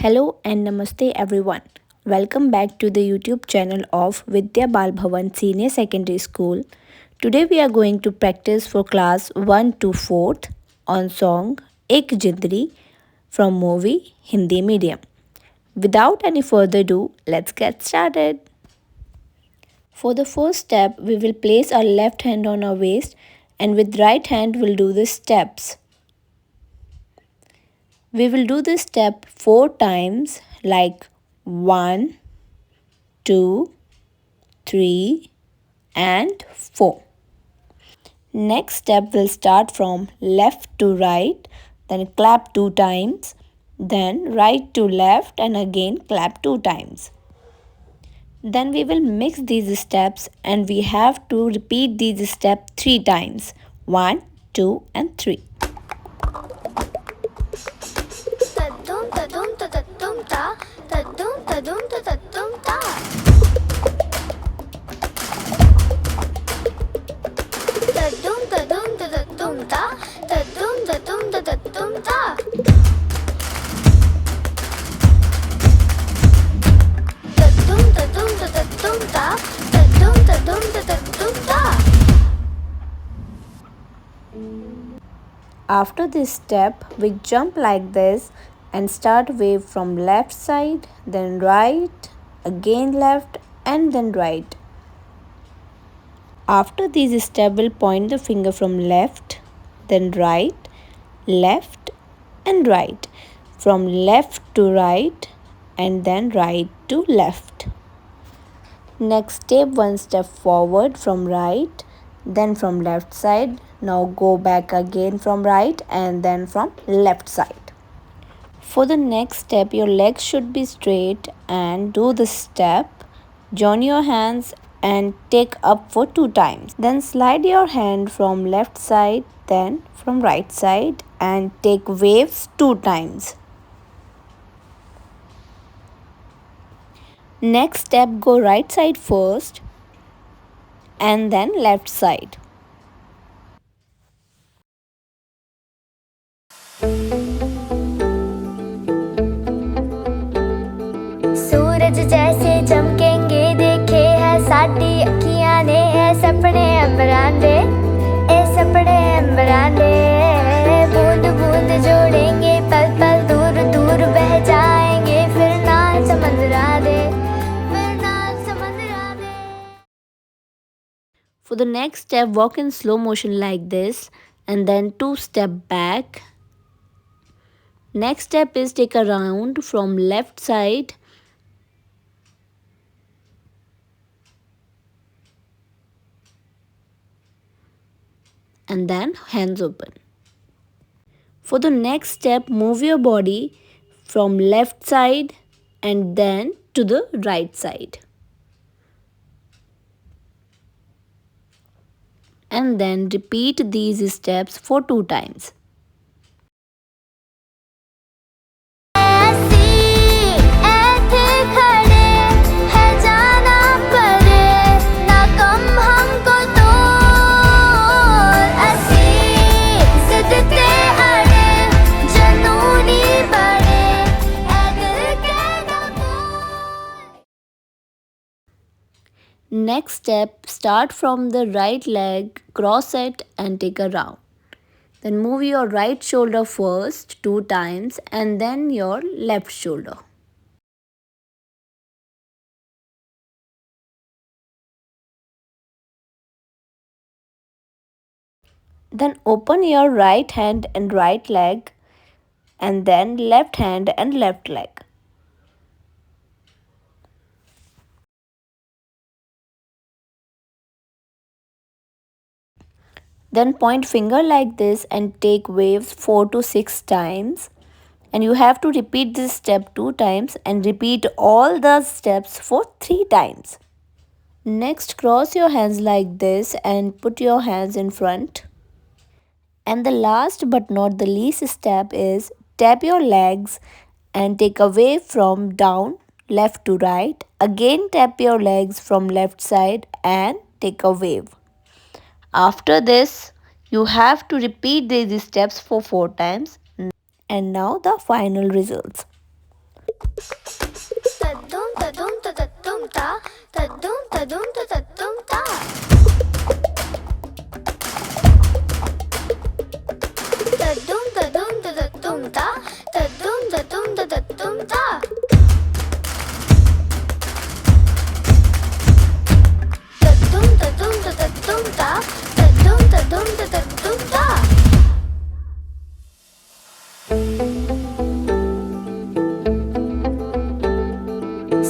Hello and namaste everyone. Welcome back to the YouTube channel of Vidya Bal Bhavan Senior Secondary School. Today we are going to practice for class 1 to 4th on song Ek Jindri from movie Hindi Medium. Without any further ado, let's get started. For the first step, we will place our left hand on our waist and with right hand we'll do the steps. We will do this step 4 times like 1, 2, 3 and 4. Next step will start from left to right, then clap 2 times, then right to left and again clap 2 times. Then we will mix these steps and we have to repeat these steps 3 times. 1, 2 and 3. Tadum tadum tadum ta, tadum tadum tadum ta. Tadum tadum tadum ta, tadum tadum tadum ta. Tadum tadum tadum ta, tadum tadum tadum ta. After this step, we jump like this and start wave from left side, then right, again left and then right. After these steps, we'll point the finger from left, then right, left and right. From left to right and then right to left. Next step, one step forward from right, then from left side. Now go back again from right and then from left side. For the next step, your legs should be straight and do the step. Join your hands and take up for 2 times. Then slide your hand from left side, then from right side and take waves 2 times. Next step, go right side first and then left side. सूरज जैसे चमकेंगे देखे है साडी अखियां ने ए सपने अंबरां दे ए सपने अंबरां दे बूंद बूंद जोड़ेंगे पल पल दूर दूर बह जाएंगे फिर ना समंदरा दे फिर ना समंदरा दे. For the next step, walk in slow motion like this and then 2 step back. Next step is take a round from left side and then hands open. For the next step, move your body from left side and then to the right side. And then repeat these steps for 2 times. Next step, start from the right leg, cross it and take a round. Then move your right shoulder first 2 times and then your left shoulder. Then open your right hand and right leg and then left hand and left leg. Then point finger like this and take waves 4 to 6 times. And you have to repeat this step 2 times and repeat all the steps for 3 times. Next, cross your hands like this and put your hands in front. And the last but not the least step is tap your legs and take a wave from down left to right. Again tap your legs from left side and take a wave. After this, you have to repeat these steps for 4 times. And now the final results. ता तद्दुम तदुम तद्दुम ता तद्दुम तदुम तद्दुम ता तद्दुम तदुम तद्दुम ता तद्दुम तदुम तद्दुम ता तद्दुम तदुम तद्दुम ता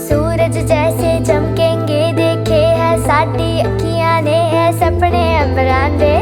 सूरज जैसे चमकेंगे देखे है साडी अखियां ने है सपने अंबरां दे